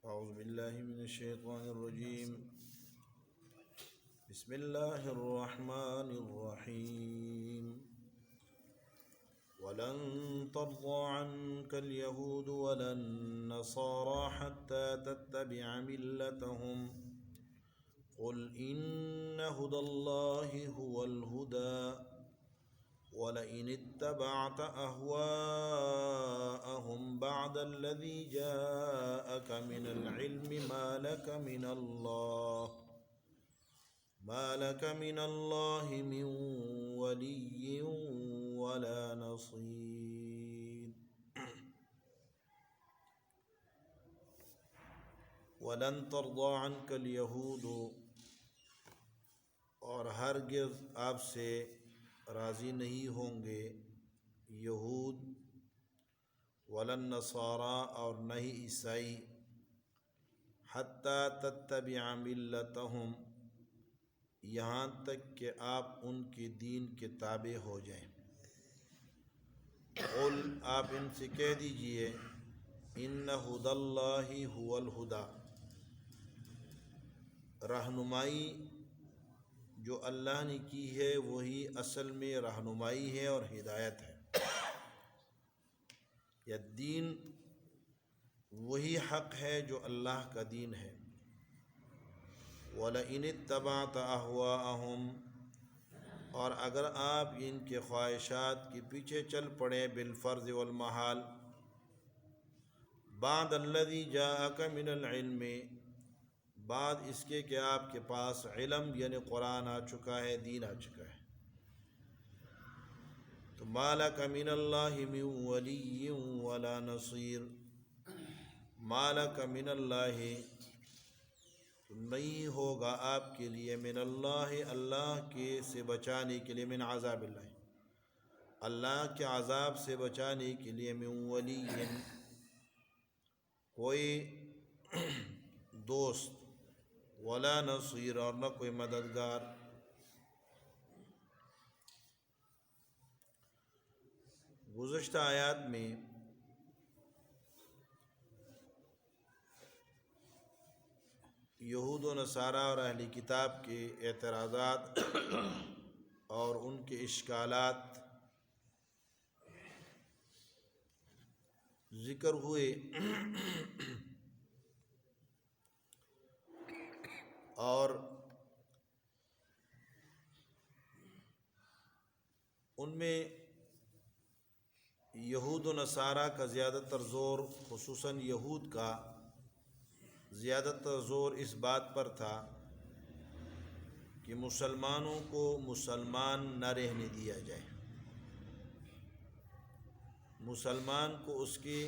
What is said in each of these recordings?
أعوذ بالله من الشيطان الرجيم. بسم الله الرحمن الرحيم. ولن ترضى عنك اليهود ولا النصارى حتى تتبع ملتهم قل إن هدى الله هو الهدى ولئن اتبعت أهواءهم بعد الذي جاءك من العلم ما لك من الله من ولي ولا نصير. ولن ترضى عنك اليهود، اور ہرگز آپ سے راضی نہیں ہوں گے یہود، ولا النصارى، اور نہ ہی عیسائی، حتیٰ تتبع ملتهم، یہاں تک کہ آپ ان کے دین کے تابع ہو جائیں. قل، آپ ان سے کہہ دیجئے، ان ھدی اللہ ھو الھدی، رہنمائی جو اللہ نے کی ہے وہی اصل میں رہنمائی ہے اور ہدایت ہے، یا دین وہی حق ہے جو اللہ کا دین ہے. وَلَئِنِ اتَّبَعْتَ أَهْوَاءَهُمْ، اور اگر آپ ان کے خواہشات کے پیچھے چل پڑے، بالفرض والمحال، بعد الذی جاءک من العلم، بعد اس کے کہ آپ کے پاس علم یعنی قرآن آ چکا ہے، دین آ چکا ہے، تو ما لک من اللہ من ولی ولا نصیر، ما لک من اللہ، تو نہیں ہوگا آپ کے لیے، من اللہ، اللہ کے سے بچانے کے لیے، من عذاب اللہ، اللہ کے عذاب سے بچانے کے لیے، من ولی، کوئی دوست، ولا نصیر، اور نہ کوئی مددگار. گزشتہ آیات میں یہود و نصارہ اور اہل کتاب کے اعتراضات اور ان کے اشکالات ذکر ہوئے، اور ان میں یہود و نصارہ کا زیادہ تر زور، خصوصاً یہود کا زیادہ تر زور اس بات پر تھا کہ مسلمانوں کو مسلمان نہ رہنے دیا جائے، مسلمان کو اس کے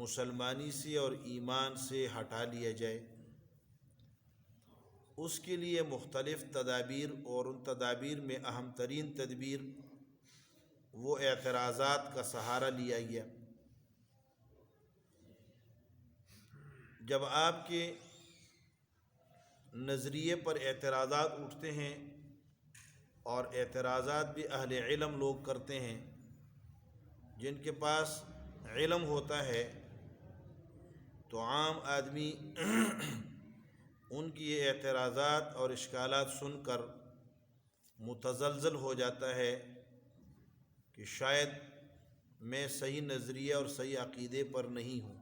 مسلمانی سے اور ایمان سے ہٹا لیا جائے. اس کے لیے مختلف تدابیر، اور ان تدابیر میں اہم ترین تدبیر وہ اعتراضات کا سہارا لیا گیا. جب آپ کے نظریے پر اعتراضات اٹھتے ہیں، اور اعتراضات بھی اہل علم لوگ کرتے ہیں، جن کے پاس علم ہوتا ہے، تو عام آدمی ان کی یہ اعتراضات اور اشکالات سن کر متزلزل ہو جاتا ہے کہ شاید میں صحیح نظریے اور صحیح عقیدے پر نہیں ہوں.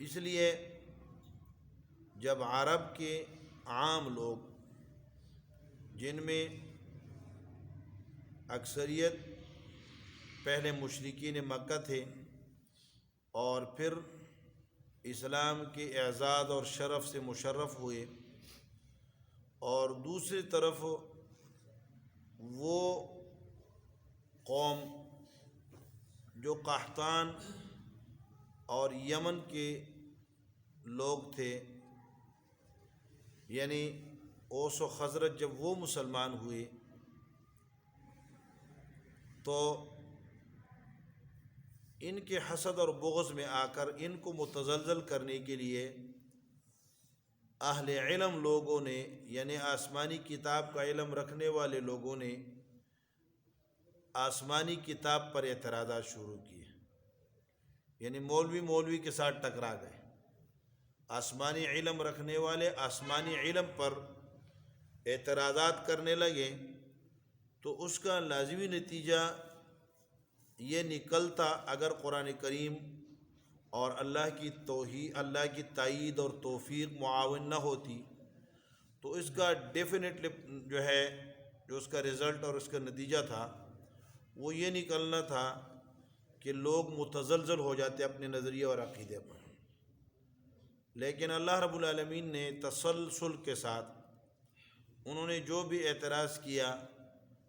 اس لیے جب عرب کے عام لوگ، جن میں اکثریت پہلے مشرکین مکہ تھے، اور پھر اسلام کے اعزاز اور شرف سے مشرف ہوئے، اور دوسری طرف وہ قوم جو قحطان اور یمن کے لوگ تھے، یعنی اوس و خزرج، جب وہ مسلمان ہوئے تو ان کے حسد اور بغض میں آ کر ان کو متزلزل کرنے کے لیے اہل علم لوگوں نے، یعنی آسمانی کتاب کا علم رکھنے والے لوگوں نے، آسمانی کتاب پر اعتراضات شروع کیے. یعنی مولوی کے ساتھ ٹکرا گئے۔ آسمانی علم رکھنے والے آسمانی علم پر اعتراضات کرنے لگے تو اس کا لازمی نتیجہ یہ نکلتا، اگر قرآن کریم اور اللہ کی تائید اور توفیق معاون نہ ہوتی تو اس کا ڈیفینیٹلی جو اس کا رزلٹ اور اس کا نتیجہ تھا وہ یہ نکلنا تھا کہ لوگ متزلزل ہو جاتے اپنے نظریے اور عقیدے پر۔ لیکن اللہ رب العالمین نے تسلسل کے ساتھ انہوں نے جو بھی اعتراض کیا،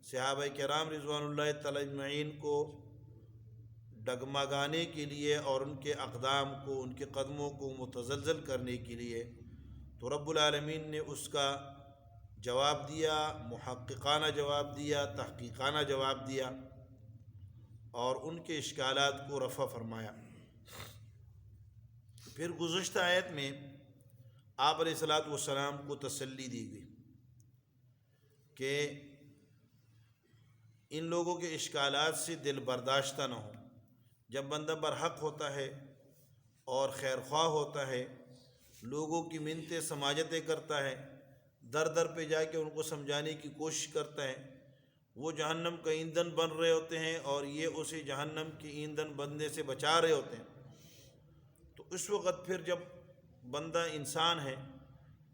صحابہ کرام رضوان اللہ تعالی اجمعین کو ڈگمگانے کے لیے اور ان کے اقدام کو، ان کے قدموں کو متزلزل کرنے کے لیے، تو رب العالمین نے اس کا جواب دیا، محققانہ جواب دیا، تحقیقانہ جواب دیا اور ان کے اشکالات کو رفع فرمایا۔ پھر گزشتہ آیت میں آپ علیہ الصلوۃ والسلام کو تسلی دی گئی کہ ان لوگوں کے اشکالات سے دل برداشتہ نہ ہو۔ جب بندہ برحق ہوتا ہے اور خیر خواہ ہوتا ہے، لوگوں کی منتیں سماجتیں کرتا ہے، در در پہ جا کے ان کو سمجھانے کی کوشش کرتا ہے، وہ جہنم کا ایندھن بن رہے ہوتے ہیں اور یہ اسے جہنم کے ایندھن بننے سے بچا رہے ہوتے ہیں، تو اس وقت پھر جب بندہ انسان ہے،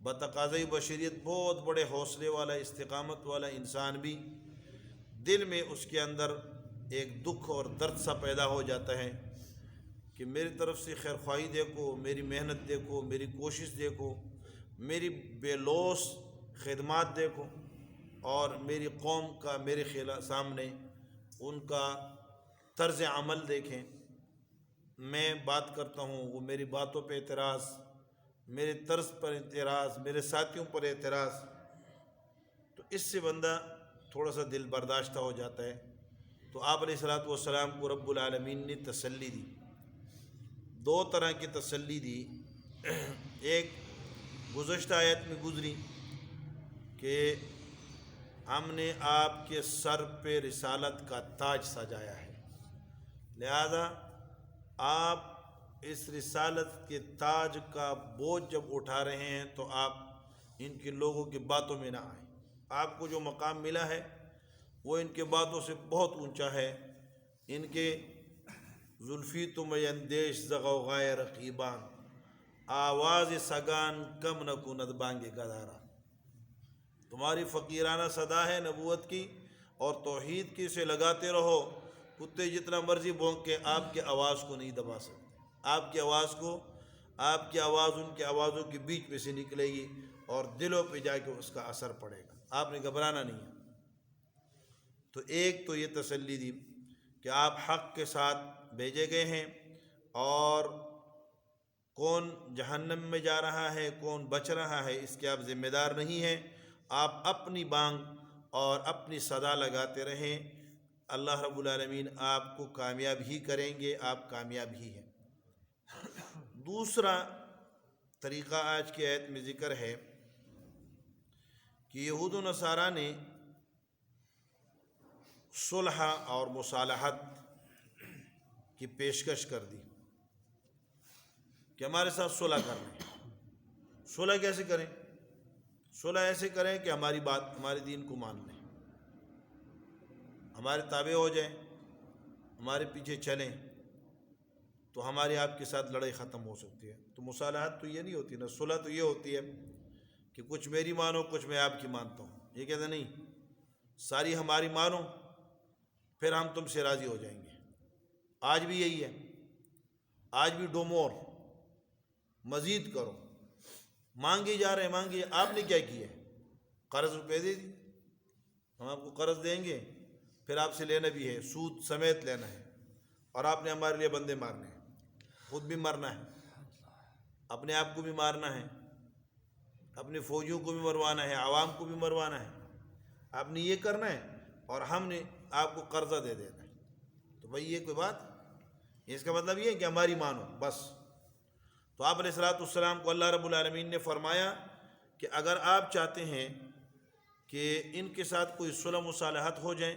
بتقاضۂ بشریت بہت بڑے حوصلے والا، استقامت والا انسان بھی، دل میں اس کے اندر ایک دکھ اور درد سا پیدا ہو جاتا ہے کہ میری طرف سے خیر خواہی دیکھو، میری محنت دیکھو، میری کوشش دیکھو، میری بے لوث خدمات دیکھو، اور میری قوم کا میرے سامنے ان کا طرز عمل دیکھیں۔ میں بات کرتا ہوں، وہ میری باتوں پہ اعتراض، میرے طرز پر اعتراض، میرے ساتھیوں پر اعتراض، تو اس سے بندہ تھوڑا سا دل برداشتہ ہو جاتا ہے۔ تو آپ علیہ الصلوۃ والسلام کو رب العالمین نے تسلی دی، دو طرح کی تسلی دی۔ ایک گزشتہ آیت میں گزری کہ ہم نے آپ کے سر پہ رسالت کا تاج سجایا ہے، لہذا آپ اس رسالت کے تاج کا بوجھ جب اٹھا رہے ہیں تو آپ ان کے لوگوں کی باتوں میں نہ آئیں۔ آپ کو جو مقام ملا ہے وہ ان کے باتوں سے بہت اونچا ہے۔ ان کے زلفی تم اندیش زغوغائے رقیبان، آواز سگان کم نہ کند بانگے گدارا۔ تمہاری فقیرانہ صدا ہے نبوت کی اور توحید کی، سے لگاتے رہو، کتے جتنا مرضی بھونکے آپ کی آواز کو نہیں دبا سکتے۔ آپ کی آواز ان کی آوازوں کے بیچ میں سے نکلے گی اور دلوں پہ جا کے اس کا اثر پڑے گا۔ آپ نے گھبرانا نہیں ہے۔ تو ایک تو یہ تسلی دی کہ آپ حق کے ساتھ بھیجے گئے ہیں، اور کون جہنم میں جا رہا ہے کون بچ رہا ہے اس کے آپ ذمہ دار نہیں ہیں۔ آپ اپنی بانگ اور اپنی صدا لگاتے رہیں، اللہ رب العالمین آپ کو کامیاب ہی کریں گے، آپ کامیاب ہی ہیں۔ دوسرا طریقہ آج کی آیت میں ذکر ہے کہ یہود و نصارہ نے صلح اور مصالحت کی پیشکش کر دی کہ ہمارے ساتھ صلح کر لیں۔ صلح کیسے کریں؟ صلح ایسے کریں کہ ہماری بات، ہمارے دین کو مان لیں، ہمارے تابع ہو جائیں، ہمارے پیچھے چلیں، تو ہماری آپ کے ساتھ لڑائی ختم ہو سکتی ہے۔ تو مصالحت تو یہ نہیں ہوتی نا، صلح تو یہ ہوتی ہے کہ کچھ میری مانو کچھ میں آپ کی مانتا ہوں۔ یہ کہتے نہیں، ساری ہماری مانو پھر ہم تم سے راضی ہو جائیں گے۔ آج بھی یہی ہے، آج بھی ڈو مور، مزید کرو، مانگے جا رہے ہیں، مانگے۔ آپ نے کیا کیا ہے؟ قرض روپے دے دی، ہم آپ کو قرض دیں گے، پھر آپ سے لینا بھی ہے، سود سمیت لینا ہے، اور آپ نے ہمارے لیے بندے مارنے ہیں، خود بھی مرنا ہے، اپنے آپ کو بھی مارنا ہے، اپنے فوجیوں کو بھی مروانا ہے، عوام کو بھی مروانا ہے، آپ نے یہ کرنا ہے، اور ہم نے آپ کو قرضہ دے دینا ہے۔ تو بھائی یہ کوئی بات؟ اس کا مطلب یہ ہے کہ ہماری مانو بس۔ تو آپ علیہ الصلوۃ والسلام کو اللہ رب العالمین نے فرمایا کہ اگر آپ چاہتے ہیں کہ ان کے ساتھ کوئی صلح مصالحت ہو جائیں،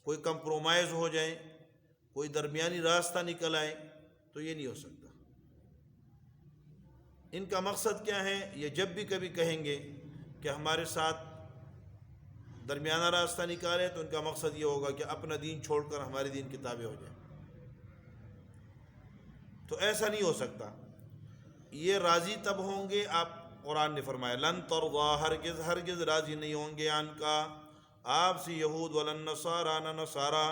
کوئی کمپرومائز ہو جائیں، کوئی درمیانی راستہ نکل آئے، تو یہ نہیں ہو سکتا۔ ان کا مقصد کیا ہے؟ یہ جب بھی کبھی کہیں گے کہ ہمارے ساتھ درمیانہ راستہ نکالے، تو ان کا مقصد یہ ہوگا کہ اپنا دین چھوڑ کر ہمارے دین کے تابع ہو جائے۔ تو ایسا نہیں ہو سکتا۔ یہ راضی تب ہوں گے، آپ قرآن نے فرمایا لن ترضی، ہرگز ہرگز راضی نہیں ہوں گے ان کا آپ سے یہود ولا النصارى، نہ نصارہ،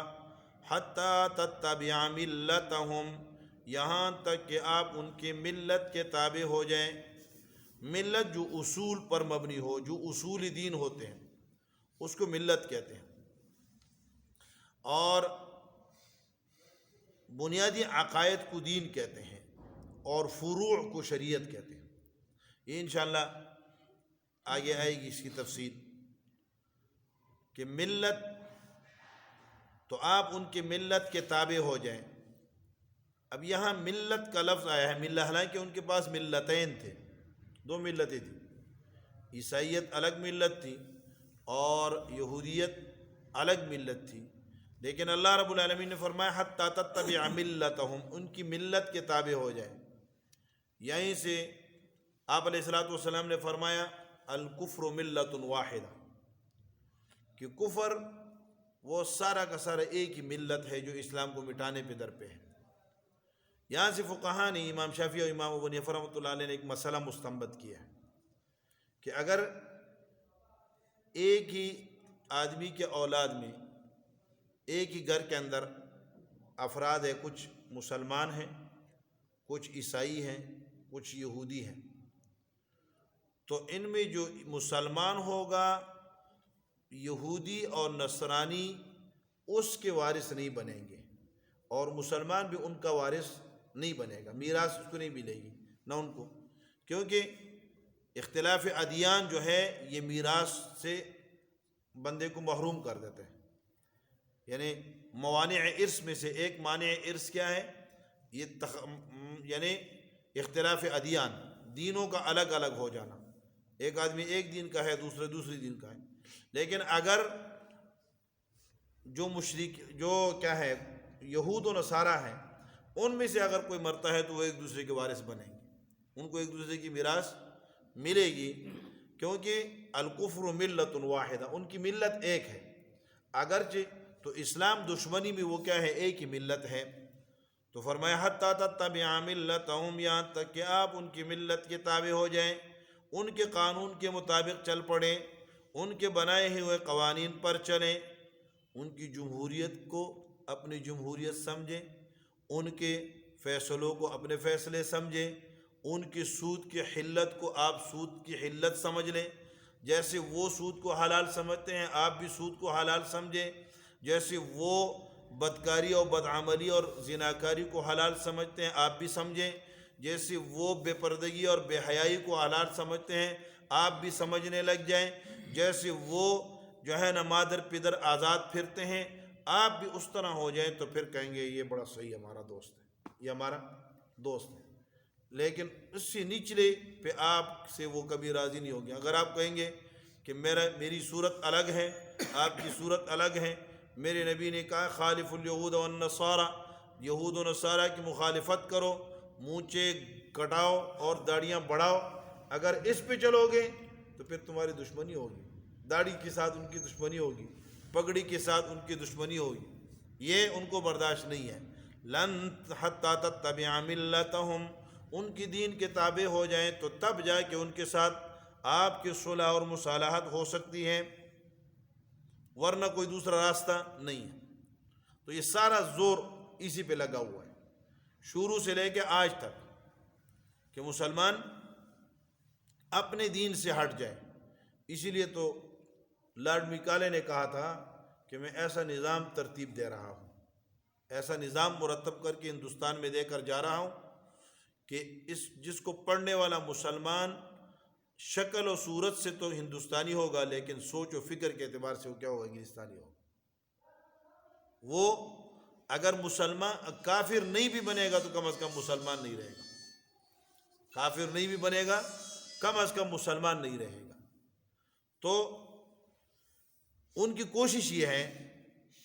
حتی تتبع ملتہم، یہاں تک کہ آپ ان کے ملت کے تابع ہو جائیں۔ ملت جو اصول پر مبنی ہو، جو اصول دین ہوتے ہیں، اس کو ملت کہتے ہیں، اور بنیادی عقائد کو دین کہتے ہیں، اور فروع کو شریعت کہتے ہیں۔ یہ انشاءاللہ آگے آئے گی اس کی تفصیل کہ ملت، تو آپ ان کے ملت کے تابع ہو جائیں۔ اب یہاں ملت کا لفظ آیا ہے، ملت، حالانکہ ان کے پاس ملتین تھے، دو ملتیں تھیں، عیسائیت الگ ملت تھی اور یہودیت الگ ملت تھی، لیکن اللہ رب العالمین نے فرمایا حتی تتبع ملتہم، ان کی ملت کے تابع ہو جائے۔ یہیں سے آپ علیہ الصلوۃ والسلام نے فرمایا الکفر ملت واحدہ، کہ کفر وہ سارا کا سارا ایک ہی ملت ہے جو اسلام کو مٹانے پہ در پہ ہے۔ یہاں سے فقہاء نے، امام شافعی اور امام ابو حنیفہ رحمۃ اللہ علیہ نے ایک مسئلہ مستنبط کیا ہے کہ اگر ایک ہی آدمی کے اولاد میں، ایک ہی گھر کے اندر افراد ہے، کچھ مسلمان ہیں، کچھ عیسائی ہیں، کچھ یہودی ہیں، تو ان میں جو مسلمان ہوگا، یہودی اور نصرانی اس کے وارث نہیں بنیں گے، اور مسلمان بھی ان کا وارث نہیں بنے گا، میراث اس کو نہیں ملے گی، نہ ان کو، کیونکہ اختلاف ادیان جو ہے یہ میراث سے بندے کو محروم کر دیتا ہے۔ یعنی موانع ارث میں سے ایک مانع ارث کیا ہے؟ یہ یعنی اختلاف ادیان، دینوں کا الگ الگ ہو جانا، ایک آدمی ایک دین کا ہے، دوسرے دوسری دین کا ہے۔ لیکن اگر جو کیا ہے یہود و نصارہ ہیں، ان میں سے اگر کوئی مرتا ہے تو وہ ایک دوسرے کے وارث بنیں گے، ان کو ایک دوسرے کی میراث ملے گی، کیونکہ الکفر ملت واحدہ، ان کی ملت ایک ہے، اگرچہ تو اسلام دشمنی میں وہ کیا ہے؟ ایک ہی ملت ہے۔ تو فرمایا حتی تتبع ملتہم، یہاں تک کہ آپ ان کی ملت کے تابع ہو جائیں، ان کے قانون کے مطابق چل پڑیں، ان کے بنائے ہوئے قوانین پر چلیں، ان کی جمہوریت کو اپنی جمہوریت سمجھیں، ان کے فیصلوں کو اپنے فیصلے سمجھیں، ان کی سود کی حلت کو آپ سود کی حلت سمجھ لیں، جیسے وہ سود کو حلال سمجھتے ہیں آپ بھی سود کو حلال سمجھیں، جیسے وہ بدکاری اور بدعملی اور زناکاری کو حلال سمجھتے ہیں آپ بھی سمجھیں، جیسے وہ بے پردگی اور بے حیائی کو حلال سمجھتے ہیں آپ بھی سمجھنے لگ جائیں، جیسے وہ جو ہے نا مادر پدر آزاد پھرتے ہیں آپ بھی اس طرح ہو جائیں، تو پھر کہیں گے یہ بڑا صحیح ہمارا دوست ہے، یہ ہمارا دوست ہے۔ لیکن اس سے نچلے پہ آپ سے وہ کبھی راضی نہیں ہوگی۔ اگر آپ کہیں گے کہ میری صورت الگ ہے، آپ کی صورت الگ ہے، میرے نبی نے کہا خالف الیہود والنصارى، یہود و نصارہ کی مخالفت کرو، مونچے کٹاؤ اور داڑیاں بڑھاؤ، اگر اس پہ چلو گے تو پھر تمہاری دشمنی ہوگی، داڑھی کے ساتھ ان کی دشمنی ہوگی، پگڑی کے ساتھ ان کی دشمنی ہوگی، یہ ان کو برداشت نہیں ہے۔ لن حتی تتبع ملتہم، ان کی دین کے تابع ہو جائیں تو تب جا کے ان کے ساتھ آپ کی صلح اور مصالحت ہو سکتی ہے، ورنہ کوئی دوسرا راستہ نہیں ہے۔ تو یہ سارا زور اسی پہ لگا ہوا ہے شروع سے لے کے آج تک، کہ مسلمان اپنے دین سے ہٹ جائے۔ اسی لیے تو لارڈ میکالے نے کہا تھا کہ میں ایسا نظام ترتیب دے رہا ہوں، ایسا نظام مرتب کر کے ہندوستان میں دے کر جا رہا ہوں کہ جس کو پڑھنے والا مسلمان شکل و صورت سے تو ہندوستانی ہوگا، لیکن سوچ و فکر کے اعتبار سے وہ کیا ہوگا؟ انگلستانی ہوگا۔ وہ اگر مسلمان کافر نہیں بھی بنے گا تو کم از کم مسلمان نہیں رہے گا، کافر نہیں بھی بنے گا کم از کم مسلمان نہیں رہے گا۔ تو ان کی کوشش یہ ہے،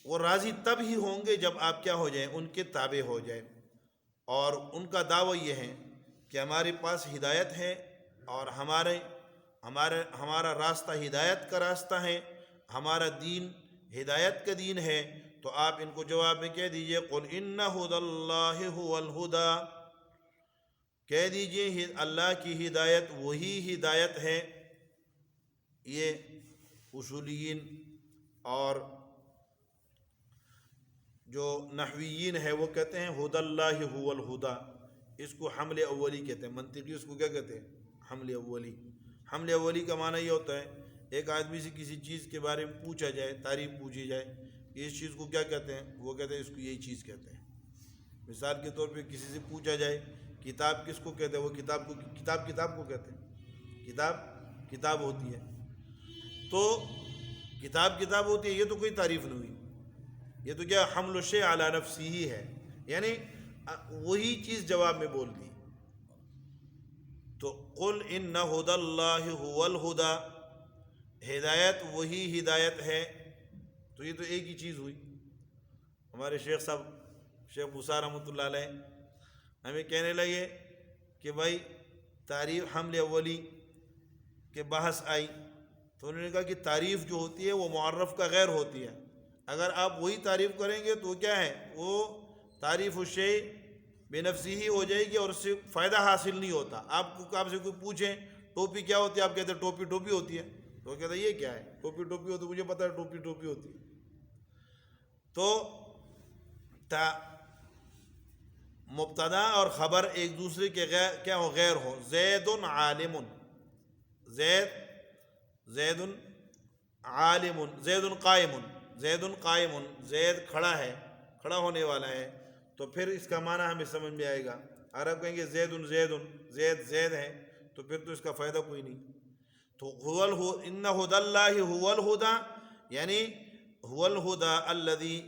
وہ راضی تب ہی ہوں گے جب آپ کیا ہو جائیں؟ ان کے تابع ہو جائیں۔ اور ان کا دعویٰ یہ ہے کہ ہمارے پاس ہدایت ہے اور ہمارا راستہ ہدایت کا راستہ ہے، ہمارا دین ہدایت کا دین ہے۔ تو آپ ان کو جواب میں کہہ دیجئے قل ان ھدی اللہ ھو الھدی، کہہ دیجئے اللہ کی ہدایت وہی ہدایت ہے۔ یہ اصولیین اور جو نحویین ہے وہ کہتے ہیں ھدی اللہ ھو الھدی، اس کو حمل اولی کہتے ہیں، منطقی اس کو کیا کہتے ہیں؟ حمل اولی۔ حمل اولی کا معنی یہ ہوتا ہے ایک آدمی سے کسی چیز کے بارے میں پوچھا جائے، تعریف پوچھی جائے کہ اس چیز کو کیا کہتے ہیں، وہ کہتے ہیں اس کو یہی چیز کہتے ہیں۔ مثال کے طور پہ کسی سے پوچھا جائے کتاب کس کو کہتے ہیں، وہ کتاب کو کہتے ہیں، کتاب ہوتی ہے۔ تو کتاب ہوتی ہے، یہ تو کوئی تعریف نہیں ہوئی، یہ تو کیا حمل الشیء علی نفسی ہی ہے، یعنی وہی چیز جواب میں بول دی۔ تو قل ان ھدی اللہ ھو الھدی، ہدایت وہی ہدایت ہے، تو یہ تو ایک ہی چیز ہوئی۔ ہمارے شیخ موسیٰ رحمۃ اللہ علیہ ہمیں کہنے لگے کہ بھائی تعریف حمل اولی کے بحث آئی تو انہوں نے کہا کہ تعریف جو ہوتی ہے وہ معرف کا غیر ہوتی ہے، اگر آپ وہی تعریف کریں گے تو کیا ہے، وہ تعریف الشیء بے نفسی ہی ہو جائے گی اور اس سے فائدہ حاصل نہیں ہوتا۔ آپ سے کوئی پوچھیں ٹوپی کیا ہوتی ہے، آپ کہتے ہیں ٹوپی ہوتی ہے، تو وہ کہتا ہے یہ کیا ہے، ٹوپی ہوتی ہے، مجھے پتا ہے ٹوپی ہوتی ہے۔ تو مبتدا اور خبر ایک دوسرے کے غیر ہو، زید عالم، زید عالم، زید قائم، زید کھڑا ہے، کھڑا ہونے والا ہے، تو پھر اس کا معنی ہمیں سمجھ میں آئے گا۔ اگر آپ کہیں گے زید ہے تو پھر تو اس کا فائدہ کوئی نہیں۔ تو ان ھدی اللہ ھو الھدی، یعنی ھو الھدی الذی،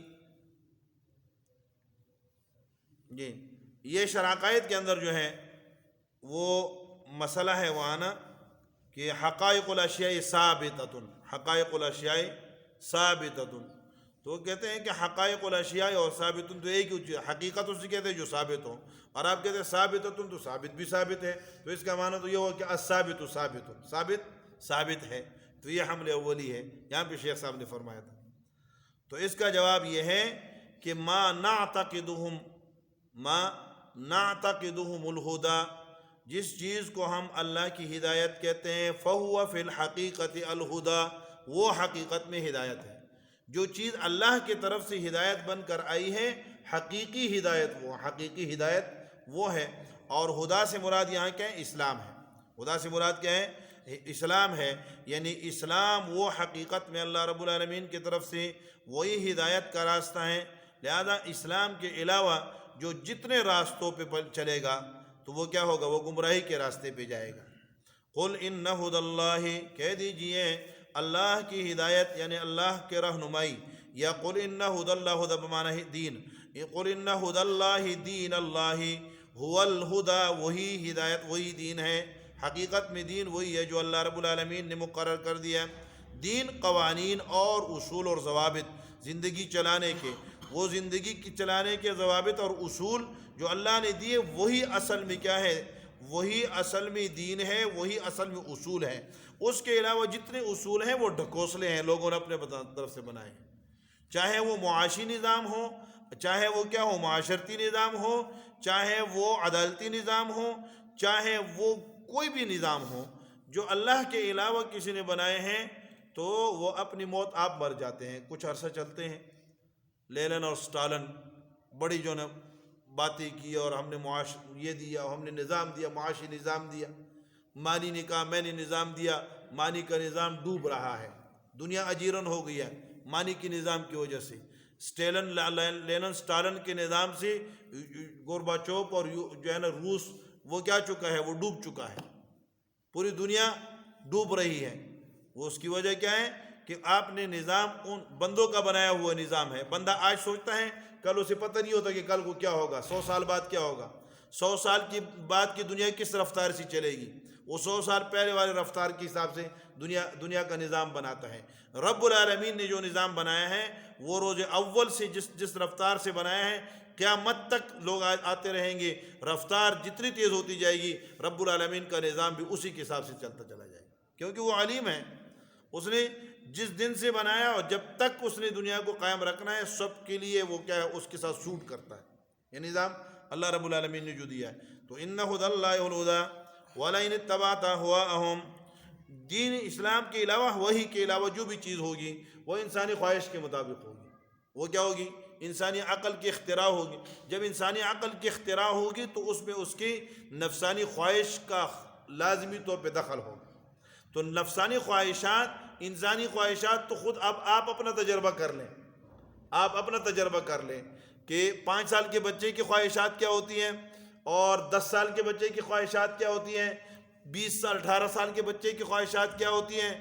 یہ شرعقائد کے اندر جو ہے وہ مسئلہ ہے وہ آنا کہ حقائق الاشیاء ثابتۃ، حقائق الاشیاء ثابتۃ، تو وہ کہتے ہیں کہ حقائق الاشیاء اور ثابت تو ایک ہی چیز، حقیقت اسے کہتے ہیں جو ثابت ہو، اور آپ کہتے ہیں ثابتۃ تو ثابت بھی ثابت ہے، تو اس کا معنی تو یہ ہو کہ الثابت ثابت ہے، تو یہ حمل اولی ہے، یہاں پہ شیخ صاحب نے فرمایا تھا۔ تو اس کا جواب یہ ہے کہ ما نعتقدہم الھدی، جس چیز کو ہم اللہ کی ہدایت کہتے ہیں، فہو فی الحقیقۃ الھدی، وہ حقیقت میں ہدایت ہے۔ جو چیز اللہ کی طرف سے ہدایت بن کر آئی ہے، حقیقی ہدایت وہ ہے۔ اور ہدا سے مراد یہاں کیا ہے؟ اسلام ہے۔ ہدا سے مراد کیا ہے؟ اسلام ہے، یعنی اسلام وہ حقیقت میں اللہ رب العالمین کی طرف سے وہی ہدایت کا راستہ ہے۔ لہذا اسلام کے علاوہ جو جتنے راستوں پہ چلے گا تو وہ کیا ہوگا؟ وہ گمراہی کے راستے پہ جائے گا۔ قل ان ھدی اللہ، کہہ دیجئے اللہ کی ہدایت یعنی اللہ کے رہنمائی، یا قل ان ھدی اللہ، ھدی بمعنی دین، قل ان ھدی اللہ دین اللہ ھو الھدی، وہی ہدایت وہی دین ہے، حقیقت میں دین وہی ہے جو اللہ رب العالمین نے مقرر کر دیا ہے۔ دین قوانین اور اصول اور ضوابط زندگی چلانے کے، وہ زندگی کی چلانے کے ضوابط اور اصول جو اللہ نے دیے وہی اصل میں کیا ہے؟ وہی اصل میں دین ہے، وہی اصل میں اصول ہے۔ اس کے علاوہ جتنے اصول ہیں وہ ڈھکوسلے ہیں، لوگوں نے اپنے طرف سے بنائے ہیں، چاہے وہ معاشی نظام ہو، چاہے وہ کیا ہو، معاشرتی نظام ہو، چاہے وہ عدالتی نظام ہو، چاہے وہ کوئی بھی نظام ہو جو اللہ کے علاوہ کسی نے بنائے ہیں، تو وہ اپنی موت آپ مر جاتے ہیں، کچھ عرصہ چلتے ہیں۔ لینن اور سٹالن بڑی جو نے باتیں کی اور ہم نے یہ دیا، ہم نے نظام دیا، معاشی نظام دیا، مانی نے کہا میں نے نظام دیا، مانی کا نظام ڈوب رہا ہے، دنیا اجیرن ہو گئی ہے مانی کے نظام کی وجہ سے۔ لینن سٹالن کے نظام سے گورباچوف اور جو ہے نا روس، وہ کیا چکا ہے؟ وہ ڈوب چکا ہے، پوری دنیا ڈوب رہی ہے۔ وہ اس کی وجہ کیا ہے کہ آپ نے نظام ان بندوں کا بنایا ہوا نظام ہے۔ بندہ آج سوچتا ہے، کل اسے پتہ نہیں ہوتا کہ کل کو کیا ہوگا، 100 سال بعد کیا ہوگا، 100 سال کی بعد کی دنیا کس رفتار سے چلے گی، وہ 100 سال پہلے والے رفتار کے حساب سے دنیا کا نظام بناتا ہے۔ رب العالمین نے جو نظام بنایا ہے وہ روز اول سے جس رفتار سے بنایا ہے قیامت تک لوگ آتے رہیں گے، رفتار جتنی تیز ہوتی جائے گی رب العالمین کا نظام بھی اسی کے حساب سے چلتا چلا جائے گا، کیونکہ وہ علیم ہے۔ اس نے جس دن سے بنایا اور جب تک اس نے دنیا کو قائم رکھنا ہے سب کے لیے وہ کیا ہے، اس کے ساتھ سوٹ کرتا ہے، یہ نظام اللہ رب العالمین نے جو دیا ہے۔ تو ان ھدی اللہ الہدی ولئن اتبعت اہواءہم، دین اسلام کے علاوہ، وحی کے علاوہ جو بھی چیز ہوگی وہ انسانی خواہش کے مطابق ہوگی۔ وہ کیا ہوگی؟ انسانی عقل کی اختراع ہوگی۔ جب انسانی عقل کی اختراع ہوگی تو اس میں اس کی نفسانی خواہش کا لازمی طور پہ دخل ہوگا۔ تو نفسانی خواہشات، انسانی خواہشات تو خود اب آپ اپنا تجربہ کر لیں، آپ اپنا تجربہ کر لیں کہ 5 سال کے بچے کی خواہشات کیا ہوتی ہیں اور 10 سال کے بچے کی خواہشات کیا ہوتی ہیں، 20 سال 18 سال کے بچے کی خواہشات کیا ہوتی ہیں،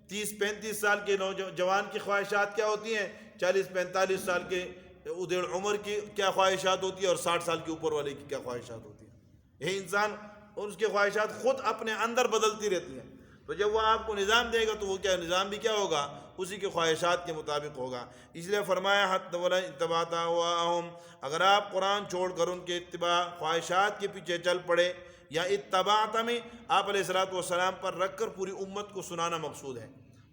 30-35 سال کے نوجوان کی خواہشات کیا ہوتی ہیں، 40-45 سال کے ادھیڑ عمر کی کیا خواہشات ہوتی ہیں، اور 60 سال کے اوپر والے کی کیا خواہشات ہوتی ہیں۔ یہ انسان اور اس کی خواہشات خود اپنے اندر بدلتی رہتی ہیں۔ تو جب وہ آپ کو نظام دے گا تو وہ کیا نظام بھی کیا ہوگا، اسی کے خواہشات کے مطابق ہوگا۔ اس لیے فرمایا حتی ولا اتبعت اہواءہم، اگر آپ قرآن چھوڑ کر ان کے اتباع خواہشات کے پیچھے چل پڑے، یا اتبعت میں آپ علیہ السلام پر رکھ کر پوری امت کو سنانا مقصود ہے۔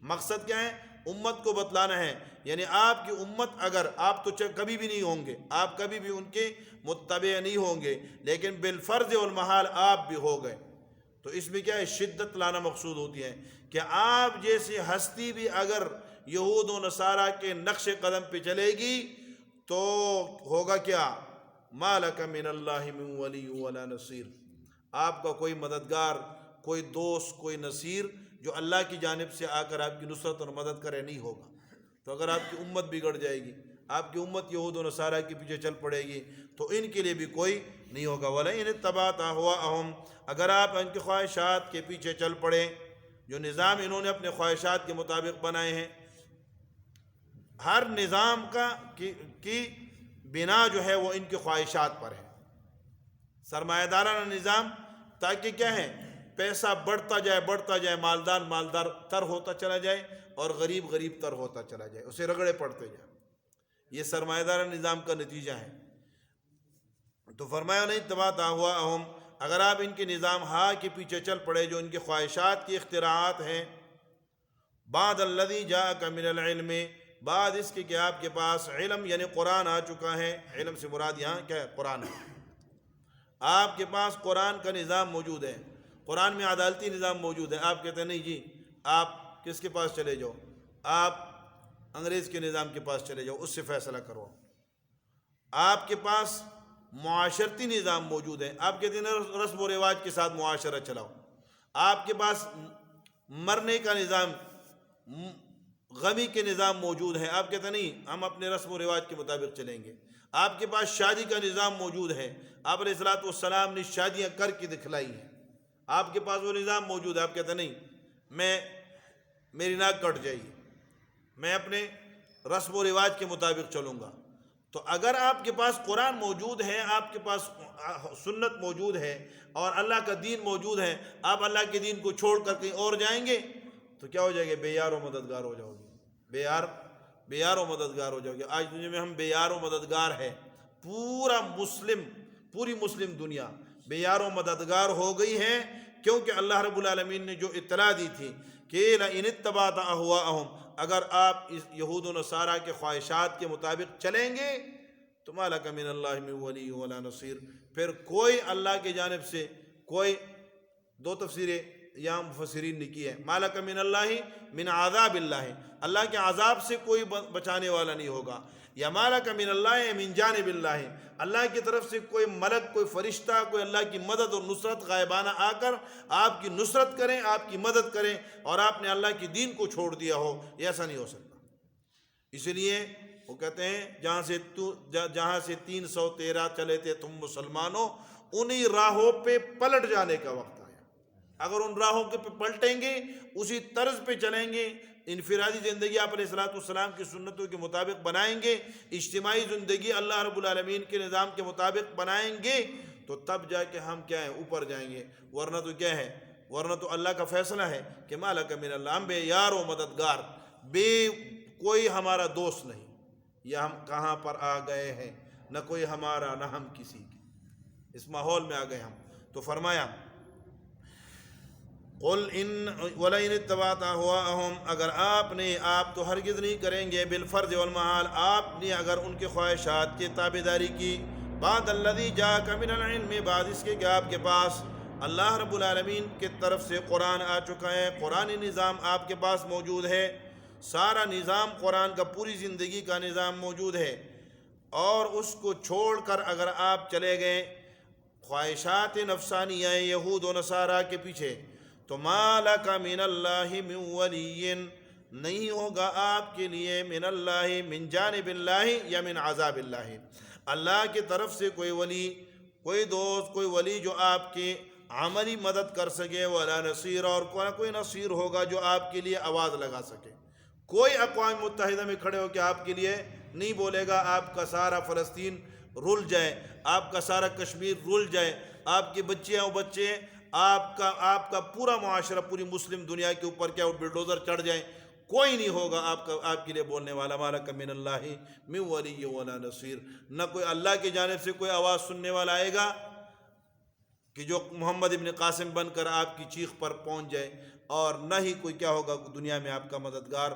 مقصد کیا ہے؟ امت کو بتلانا ہے، یعنی آپ کی امت، اگر آپ تو کبھی بھی نہیں ہوں گے، آپ کبھی بھی ان کے متبع نہیں ہوں گے، لیکن بالفرض والمحال آپ بھی ہو گئے، تو اس میں کیا ہے، شدت لانا مقصود ہوتی ہے کہ آپ جیسی ہستی بھی اگر یہود و نصارہ کے نقش قدم پہ چلے گی تو ہوگا کیا، ما لک من اللہ من ولی ولا نصیر، آپ کا کوئی مددگار، کوئی دوست، کوئی نصیر جو اللہ کی جانب سے آ کر آپ کی نصرت اور مدد کرے نہیں ہوگا۔ تو اگر آپ کی امت بگڑ جائے گی، آپ کی امت یہود و نصارہ کے پیچھے چل پڑے گی تو ان کے لیے بھی کوئی نہیں ہوگا۔ وَلَئِنِ اتَّبَعْتَ أَهْوَاءَهُمْ، اگر آپ ان کی خواہشات کے پیچھے چل پڑے، جو نظام انہوں نے اپنے خواہشات کے مطابق بنائے ہیں، ہر نظام کی بنا جو ہے وہ ان کی خواہشات پر ہے۔ سرمایہ دارانہ نظام تاکہ کیا ہے، پیسہ بڑھتا جائے، مالدار تر ہوتا چلا جائے اور غریب تر ہوتا چلا جائے، اسے رگڑے پڑتے جائیں، یہ سرمایہ دارانہ نظام کا نتیجہ ہے۔ تو فرمایا نہیں اتبعت اہواءہم، اگر آپ ان کے نظام کے پیچھے چل پڑے جو ان کے خواہشات کی اختراعات ہیں، بعد الذی جاءک من العلم، بعد اس کے کہ آپ کے پاس علم یعنی قرآن آ چکا ہے، علم سے مراد یہاں کیا ہے، قرآن ہے، آپ کے پاس قرآن کا نظام موجود ہے، قرآن میں عدالتی نظام موجود ہے، آپ کہتے ہیں نہیں جی آپ کس کے پاس چلے جاؤ، آپ انگریز کے نظام کے پاس چلے جاؤ، اس سے فیصلہ کرو۔ آپ کے پاس معاشرتی نظام موجود ہے، آپ کہتے ہیں رسم و رواج کے ساتھ معاشرہ چلاؤ۔ آپ کے پاس مرنے کا نظام، غمی کے نظام موجود ہے، آپ کہتے ہیں نہیں ہم اپنے رسم و رواج کے مطابق چلیں گے۔ آپ کے پاس شادی کا نظام موجود ہے، آپ علیہ السلام نے شادیاں کر کے دکھلائی ہیں، آپ کے پاس وہ نظام موجود ہے، آپ کہتے ہیں نہیں میری ناک کٹ جائے گی، میں اپنے رسم و رواج کے مطابق چلوں گا۔ تو اگر آپ کے پاس قرآن موجود ہے، آپ کے پاس سنت موجود ہے اور اللہ کا دین موجود ہے، آپ اللہ کے دین کو چھوڑ کر کہیں اور جائیں گے تو کیا ہو جائے گے، بے یار و مددگار ہو جاؤ گے، بے یار و مددگار ہو جاؤ گے۔ آج دنیا میں ہم بے یار و مددگار ہے، پوری مسلم دنیا بے یار و مددگار ہو گئی ہے، کیونکہ اللہ رب العالمین نے جو اطلاع دی تھی کہ لَإِنِ اتَّبَعْتَ أَهْوَاءَهُمْ، اگر آپ اس یہود و نصارہ کے خواہشات کے مطابق چلیں گے تو مَا لَكَ مِنَ اللَّهِ مِن وَلِيٍّ وَلَا نَصِيرٍ، پھر کوئی اللہ کی جانب سے کوئی، دو تفسیریں یہاں مفسرین نے کی ہے، مَا لَكَ مِنَ اللَّهِ مِنْ عَذَابِ اللَّهِ، اللہ کے عذاب سے کوئی بچانے والا نہیں ہوگا، یا مَا لَكَ مِنَ اللَّهِ مِنْ جَانِبِ اللَّهِ، اللہ کی طرف سے کوئی ملک، کوئی فرشتہ، کوئی اللہ کی مدد اور نصرت غائبانہ آ کر آپ کی نصرت کریں، آپ کی مدد کریں، اور آپ نے اللہ کی دین کو چھوڑ دیا ہو، یہ ایسا نہیں ہو سکتا۔ اس لیے وہ کہتے ہیں جہاں سے 313 چلے تھے تم مسلمانوں، انہی راہوں پہ پلٹ جانے کا وقت آیا۔ اگر ان راہوں کے پہ پلٹیں گے، اسی طرز پہ چلیں گے، انفرادی زندگی آپ علیہ السلام کی سنتوں کے مطابق بنائیں گے، اجتماعی زندگی اللہ رب العالمین کے نظام کے مطابق بنائیں گے، تو تب جا کے ہم کیا ہیں، اوپر جائیں گے، ورنہ تو کیا ہے، ورنہ تو اللہ کا فیصلہ ہے کہ مَا لَكَ مِنَ اللَّهِ، ہم بے یار و مددگار، کوئی ہمارا دوست نہیں، یا ہم کہاں پر آ گئے ہیں، نہ کوئی ہمارا نہ ہم کسی کے، اس ماحول میں آ گئے ہم۔ تو فرمایا قل ان ولئن اتبعت اهواءهم، اگر آپ تو ہرگز نہیں کریں گے بالفرض والمحال، آپ نے اگر ان کے خواہشات کی تابعداری کی، بعد الذی جاءک من العلم، بعد اس کے کہ آپ کے پاس اللہ رب العالمین کی طرف سے قرآن آ چکا ہے، قرآنی نظام آپ کے پاس موجود ہے، سارا نظام قرآن کا پوری زندگی کا نظام موجود ہے، اور اس کو چھوڑ کر اگر آپ چلے گئے خواہشات نفسانیہ یہود و نصارہ کے پیچھے، تو ما لک من اللہ من ولی، نہیں ہوگا آپ کے لیے من اللہ، من جانب اللہ یا من عذاب اللہ، اللہ کی طرف سے کوئی ولی، کوئی دوست، کوئی ولی جو آپ کی عملی مدد کر سکے، ولا نصیر، اور کوئی نصیر ہوگا جو آپ کے لیے آواز لگا سکے۔ کوئی اقوام متحدہ میں کھڑے ہو کے آپ کے لیے نہیں بولے گا آپ کا سارا فلسطین رل جائے، آپ کا سارا کشمیر رل جائے، آپ کے بچیاں و بچے، آپ کا پورا معاشرہ، پوری مسلم دنیا کے اوپر کیا وہ بلڈوزر چڑھ جائیں، کوئی نہیں ہوگا آپ کے لیے بولنے والا۔ مالک من اللہ من ولی ولا نصیر، نہ کوئی اللہ کی جانب سے کوئی آواز سننے والا آئے گا کہ جو محمد ابن قاسم بن کر آپ کی چیخ پر پہنچ جائے، اور نہ ہی کوئی کیا ہوگا دنیا میں آپ کا مددگار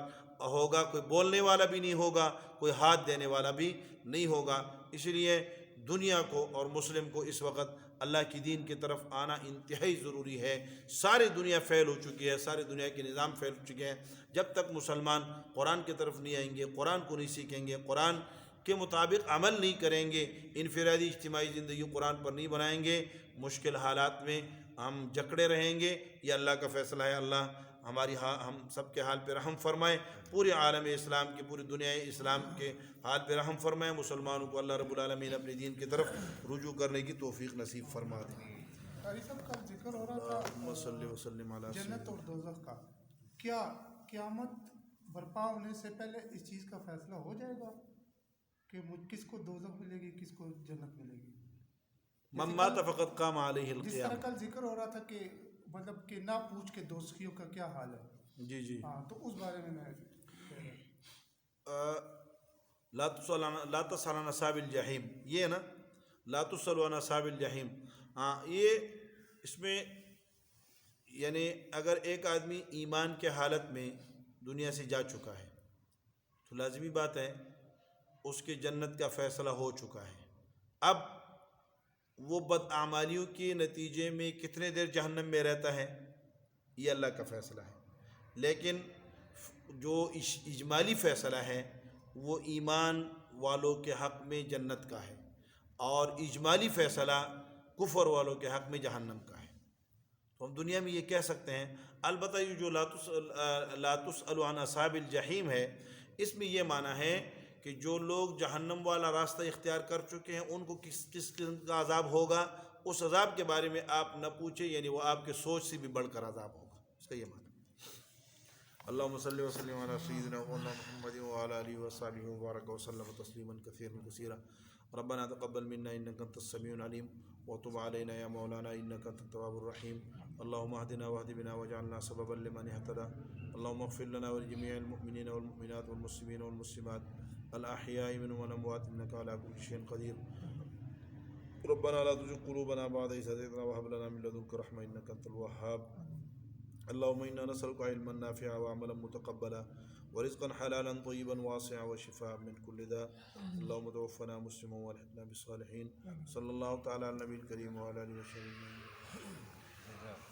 ہوگا، کوئی بولنے والا بھی نہیں ہوگا، کوئی ہاتھ دینے والا بھی نہیں ہوگا۔ اس لیے دنیا کو اور مسلم کو اس وقت اللہ کی دین کی طرف آنا انتہائی ضروری ہے۔ ساری دنیا فیل ہو چکی ہے، ساری دنیا کے نظام فیل ہو چکے ہیں۔ جب تک مسلمان قرآن کی طرف نہیں آئیں گے، قرآن کو نہیں سیکھیں گے، قرآن کے مطابق عمل نہیں کریں گے، انفرادی اجتماعی زندگی قرآن پر نہیں بنائیں گے، مشکل حالات میں ہم جکڑے رہیں گے۔ یہ اللہ کا فیصلہ ہے۔ اللہ ہم سب کے حال پہ رحم فرمائے، پورے عالم اسلام کی، پوری دنیا اسلام کے حال پہ رحم فرمائے۔ مسلمانوں کو اللہ رب العالمین اپنے دین کی طرف رجوع کرنے کی توفیق نصیب فرما دے۔ قاری صاحب کا ذکر ہو رہا تھا اللہم صلی وسلم علی جنت اور دوزخ کا، کیا قیامت برپا ہونے سے پہلے اس چیز کا فیصلہ ہو جائے گا کہ کس کو دوزخ ملے گی، کس کو جنت ملے گی؟ من مات فقد قام علیہ جس طرح القیامہ۔ کل ذکر ہو رہا تھا کہ مطلب کہ نہ پوچھ کے دوزخیوں کا کیا حال ہے، جی جی، ہاں تو اس بارے میں کہہ رہا ہوں۔ لا تسأل عن اصحاب الجحیم، یہ ہے نا، لا تسأل عن اصحاب الجحیم۔ ہاں، یہ اس میں یعنی اگر ایک آدمی ایمان کے حالت میں دنیا سے جا چکا ہے تو لازمی بات ہے اس کے جنت کا فیصلہ ہو چکا ہے۔ اب وہ بدعمالیوں کے نتیجے میں کتنے دیر جہنم میں رہتا ہے یہ اللہ کا فیصلہ ہے، لیکن جو اجمالی فیصلہ ہے وہ ایمان والوں کے حق میں جنت کا ہے، اور اجمالی فیصلہ کفر والوں کے حق میں جہنم کا ہے۔ تو ہم دنیا میں یہ کہہ سکتے ہیں، البتہ یہ جو لا تسأل عن اصحاب الجحیم ہے، اس میں یہ معنی ہے کہ جو لوگ جہنم والا راستہ اختیار کر چکے ہیں ان کو کس قسم کا عذاب ہوگا، اس عذاب کے بارے میں آپ نہ پوچھیں، یعنی وہ آپ کے سوچ سے بھی بڑھ کر عذاب ہوگا، اس کا یہ معنی۔ اللہم صلی وسلم علی سیدنا محمد وعلی آلہ وصحبہ وبارک وسلم تسلیما کثیرا کثیرا۔ ربنا تقبل منا انک انت السمیع العلیم وتب علینا یا مولانا انک انت التواب الرحیم۔ اللہم اہدنا واہد بنا واجعلنا سببا لمن اہتدى۔ اللہم اغفر لنا ولجمیع المؤمنین والمؤمنات والمسلمین والمسلمات الاحیاء منهم والاموات انک علی کل شیء قدیر۔ ربنا لا تزغ قلوبنا بعد إذ هديتنا وهب لنا من لدنك رحمة إنك أنت الوهاب۔ اللهم إنا نسألك علما نافعا وعملا متقبلا ورزقا حلالا طيبا واسعا وشفاء من كل داء۔ اللهم توفنا مسلما والحقنا بالصالحين۔ صلى الله تعالى على النبي الكريم وعلى آله وصحبه أجمعين۔